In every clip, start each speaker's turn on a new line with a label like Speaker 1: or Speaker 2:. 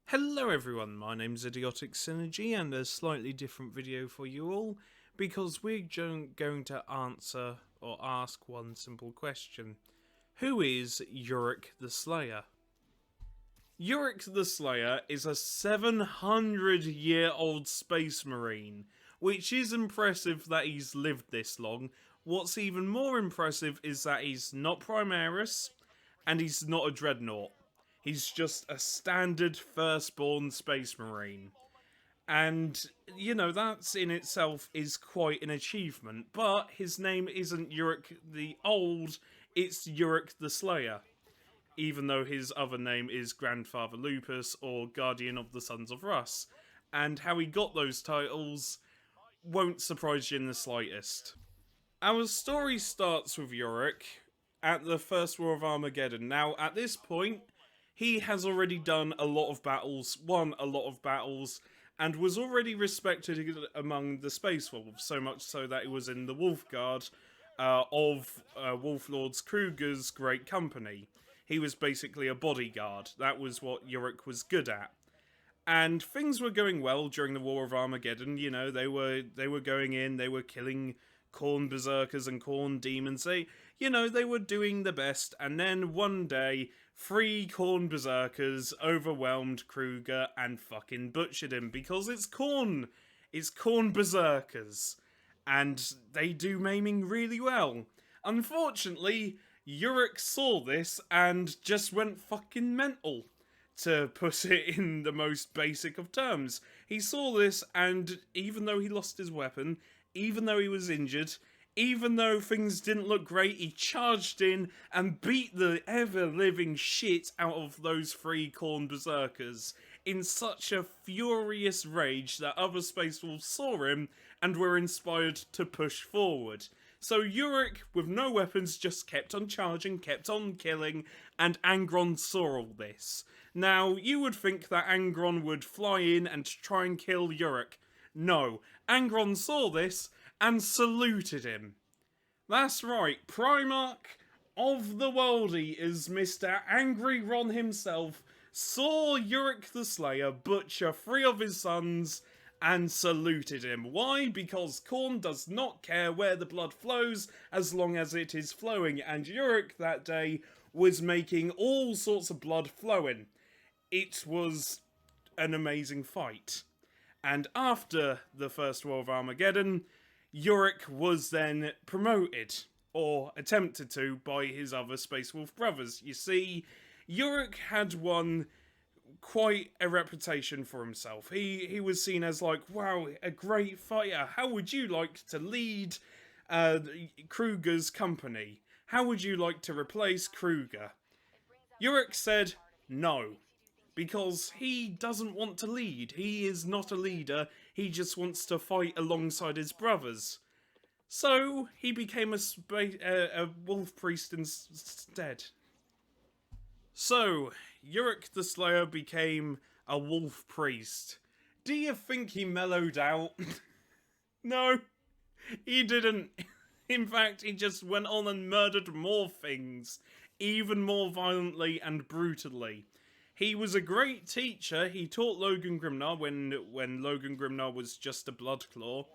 Speaker 1: Hello everyone, my name's Idiotic Synergy and a slightly different video for you all because we're going to answer or ask one simple question. Who is Ulrik the Slayer? Ulrik the Slayer is a 700-year-old space marine, which is impressive that he's lived this long. What's even more impressive is that he's not Primaris and he's not a dreadnought. He's just a standard firstborn space marine. And, you know, that in itself is quite an achievement. But his name isn't Ulrik the Old, it's Ulrik the Slayer. Even though his other name is Grandfather Lupus or Guardian of the Sons of Russ. And how he got those titles won't surprise you in the slightest. Our story starts with Ulrik at the First War of Armageddon. Now, at this point, he has already done a lot of battles, won a lot of battles, and was already respected among the Space Wolves, so much so that he was in the Wolf Guard of Wolf Lords Kruger's great company. He was basically a bodyguard. That was what Ulrik was good at. And things were going well during the War of Armageddon. You know, they were going in, they were killing Khorne berserkers and Khorne demons. They were doing the best. And then one day, 3 Khorne berserkers overwhelmed Kruger and fucking butchered him because it's Khorne. It's Khorne berserkers, and they do maiming really well. Unfortunately, Ulrik saw this and just went fucking mental, to put it in the most basic of terms. He saw this, and even though he lost his weapon, even though he was injured, even though things didn't look great, he charged in and beat the ever-living shit out of those 3 Khorne berserkers in such a furious rage that other Space Wolves saw him and were inspired to push forward. So Ulrik, with no weapons, just kept on charging, kept on killing, and Angron saw all this. Now, you would think that Angron would fly in and try and kill Ulrik. No, Angron saw this and saluted him. That's right, Primarch of the Worldie is Mr. Angry Ron himself, saw Ulrik the Slayer butcher 3 of his sons and saluted him. Why? Because Khorne does not care where the blood flows as long as it is flowing, and Ulrik that day was making all sorts of blood flowing. It was an amazing fight. And after the First War of Armageddon, Ulrik was then promoted, or attempted to, by his other Space Wolf brothers. You see, Ulrik had won quite a reputation for himself. He was seen as like, wow, a great fighter. How would you like to lead Kruger's company? How would you like to replace Kruger? Ulrik said no, because he doesn't want to lead. He is not a leader, he just wants to fight alongside his brothers. So he became a wolf priest instead. So, Ulrik the Slayer became a wolf priest. Do you think he mellowed out? No, he didn't. In fact, he just went on and murdered more things, even more violently and brutally. He was a great teacher. He taught Logan Grimnar when Logan Grimnar was just a Bloodclaw,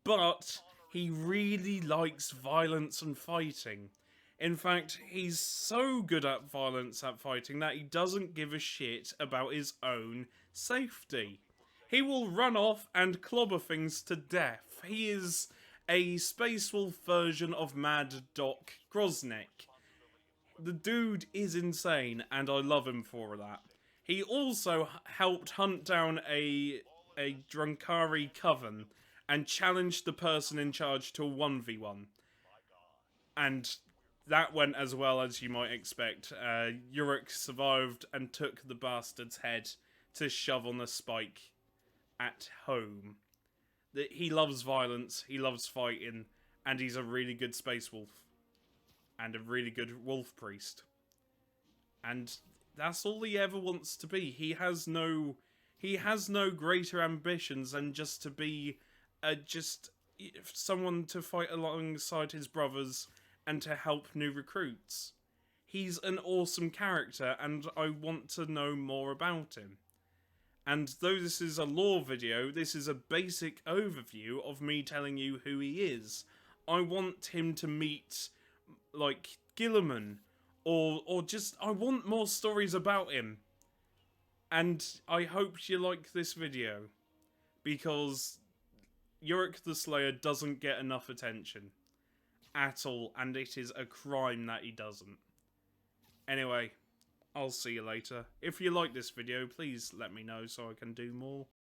Speaker 1: but he really likes violence and fighting. In fact, he's so good at violence at fighting that he doesn't give a shit about his own safety. He will run off and clobber things to death. He is a Space Wolf version of Mad Doc Groznik. The dude is insane, and I love him for that. He also helped hunt down a Drunkari coven and challenged the person in charge to a 1v1. And that went as well as you might expect. Ulrik survived and took the bastard's head to shove on a spike at home. He loves violence, he loves fighting, and he's a really good Space Wolf. And a really good wolf priest. And that's all he ever wants to be. He has no greater ambitions than just to be just someone to fight alongside his brothers and to help new recruits. He's an awesome character, and I want to know more about him. And though this is a lore video, this is a basic overview of me telling you who he is. I want him to meet, like, Gilliman, or just, I want more stories about him. And I hope you like this video, because Ulrik the Slayer doesn't get enough attention at all, and it is a crime that he doesn't. Anyway, I'll see you later. If you like this video, please let me know so I can do more.